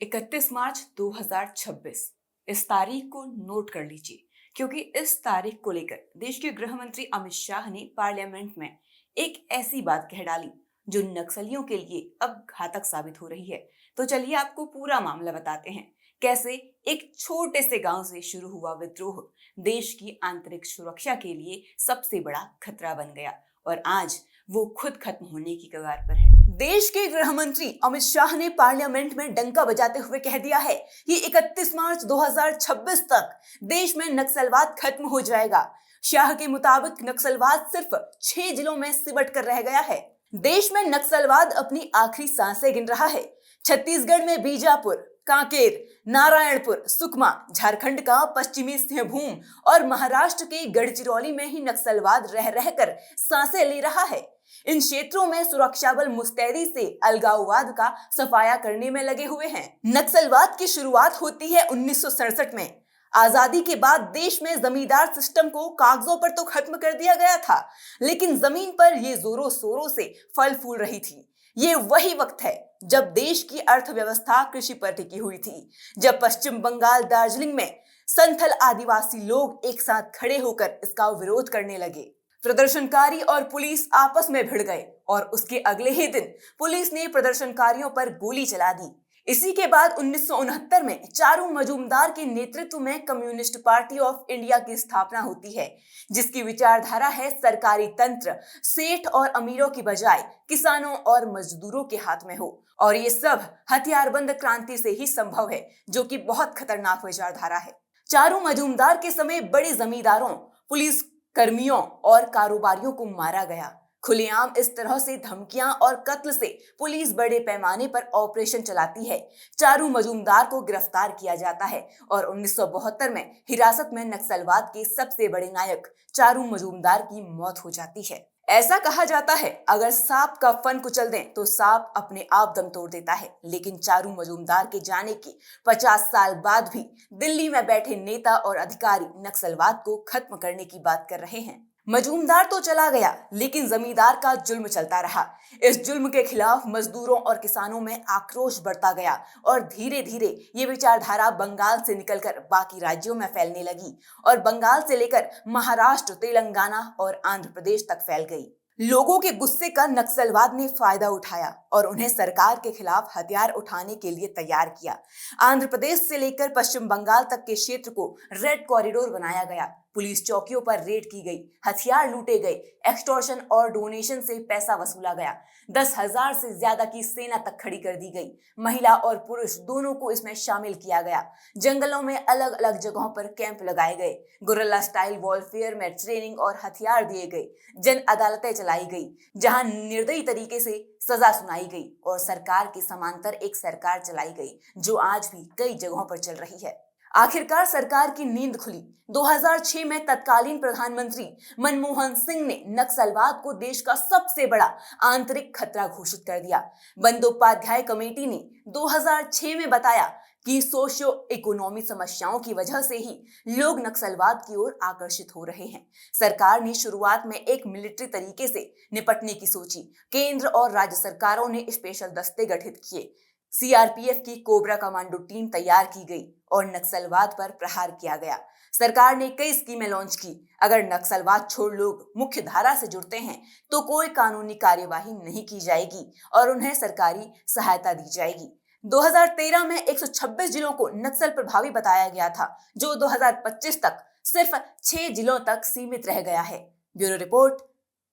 31 मार्च 2026 इस तारीख को नोट कर लीजिए, क्योंकि इस तारीख को लेकर देश के गृह मंत्री अमित शाह ने पार्लियामेंट में एक ऐसी बात कह डाली जो नक्सलियों के लिए अब घातक साबित हो रही है। तो चलिए आपको पूरा मामला बताते हैं, कैसे एक छोटे से गांव से शुरू हुआ विद्रोह देश की आंतरिक सुरक्षा के लिए सबसे बड़ा खतरा बन गया और आज वो खुद खत्म होने की कगार पर है। देश के गृह मंत्री अमित शाह ने पार्लियामेंट में डंका बजाते हुए कह दिया है कि 31 मार्च 2026 तक देश में नक्सलवाद खत्म हो जाएगा। शाह के मुताबिक नक्सलवाद सिर्फ 6 जिलों में सिमट कर रह गया है। देश में नक्सलवाद अपनी आखिरी सांसें गिन रहा है। छत्तीसगढ़ में बीजापुर, कांकेर, नारायणपुर, सुकमा, झारखंड का पश्चिमी सिंहभूम और महाराष्ट्र के गढ़चिरौली में ही नक्सलवाद रह रहकर सांसें ले रहा है। इन क्षेत्रों में सुरक्षा बल मुस्तैदी से अलगाववाद का सफाया करने में लगे हुए हैं। नक्सलवाद की शुरुआत होती है 1967 में। आजादी के बाद देश में जमींदार सिस्टम को कागजों पर तो खत्म कर दिया गया था, लेकिन जमीन पर ये जोरों शोरों से फल फूल रही थी। ये वही वक्त है जब देश की अर्थव्यवस्था कृषि पर टिकी हुई थी, जब पश्चिम बंगाल दार्जिलिंग में संथल आदिवासी लोग एक साथ खड़े होकर इसका विरोध करने लगे। प्रदर्शनकारी और पुलिस आपस में भिड़ गए और उसके अगले ही दिन पुलिस ने प्रदर्शनकारियों पर गोली चला दी। इसी के बाद 1969 में चारू मजूमदार के नेतृत्व में कम्युनिस्ट पार्टी ऑफ इंडिया की स्थापना होती है, जिसकी विचारधारा है सरकारी तंत्र सेठ और अमीरों की बजाय किसानों और मजदूरों के हाथ में हो। और ये सब हथियारबंद क्रांति से ही संभव है, जो कि बहुत खतरनाक विचारधारा है। चारू मजूमदार के समय बड़े जमींदारों, पुलिस कर्मियों और कारोबारियों को मारा गया। खुलेआम इस तरह से धमकियां और कत्ल से पुलिस बड़े पैमाने पर ऑपरेशन चलाती है। चारू मजूमदार को गिरफ्तार किया जाता है और 1972 में हिरासत में नक्सलवाद के सबसे बड़े नायक चारू मजूमदार की मौत हो जाती है। ऐसा कहा जाता है, अगर सांप का फन कुचल दें तो सांप अपने आप दम तोड़ देता है, लेकिन चारू मजूमदार के जाने के 50 साल बाद भी दिल्ली में बैठे नेता और अधिकारी नक्सलवाद को खत्म करने की बात कर रहे हैं। मजूमदार तो चला गया, लेकिन जमींदार का जुल्म चलता रहा। इस जुल्म के खिलाफ मजदूरों और किसानों में आक्रोश बढ़ता गया और धीरे धीरे ये विचारधारा बंगाल से निकलकर बाकी राज्यों में फैलने लगी और बंगाल से लेकर महाराष्ट्र, तेलंगाना और आंध्र प्रदेश तक फैल गई। लोगों के गुस्से का नक्सलवाद ने फायदा उठाया और उन्हें सरकार के खिलाफ हथियार उठाने के लिए तैयार किया। आंध्र प्रदेश से लेकर पश्चिम बंगाल तक के क्षेत्र को रेड कॉरिडोर बनाया गया। पुलिस चौकियों पर रेड की गई, हथियार लूटे गए, एक्सटॉर्शन और डोनेशन से पैसा वसूला गया। 10,000 से ज्यादा की सेना तक खड़ी कर दी गई। महिला और पुरुष दोनों को इसमें शामिल किया गया। जंगलों में अलग अलग जगहों पर कैंप लगाए गए। गुरिल्ला स्टाइल वॉरफेयर में ट्रेनिंग और हथियार दिए गए। जन अदालतें चलाई गई, जहां निर्दयी तरीके से सजा सुनाई गई और सरकार के समांतर एक सरकार चलाई गई, जो आज भी कई जगहों पर चल रही है। आखिरकार सरकार की नींद खुली। 2006 में तत्कालीन प्रधानमंत्री मनमोहन सिंह ने नक्सलवाद को देश का सबसे बड़ा आंतरिक खतरा घोषित कर दिया। बंदोपाध्याय कमेटी ने 2006 में बताया कि सोशियो इकोनॉमी समस्याओं की वजह से ही लोग नक्सलवाद की ओर आकर्षित हो रहे हैं। सरकार ने शुरुआत में एक मिलिट्री तरीके से निपटने की सोची। केंद्र और राज्य सरकारों ने स्पेशल दस्ते गठित किए। सीआरपीएफ की कोबरा कमांडो टीम तैयार की गई और नक्सलवाद पर प्रहार किया गया। सरकार ने कई स्कीमें लॉन्च की। अगर नक्सलवाद छोड़ लोग मुख्य धारा से जुड़ते हैं तो कोई कानूनी कार्यवाही नहीं की जाएगी और उन्हें सरकारी सहायता दी जाएगी। 2013 में 126 जिलों को नक्सल प्रभावी बताया गया था, जो 2025 तक सिर्फ 6 जिलों तक सीमित रह गया है। Bureau report,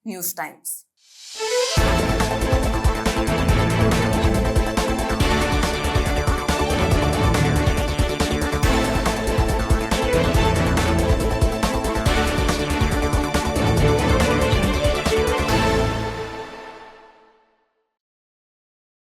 news times.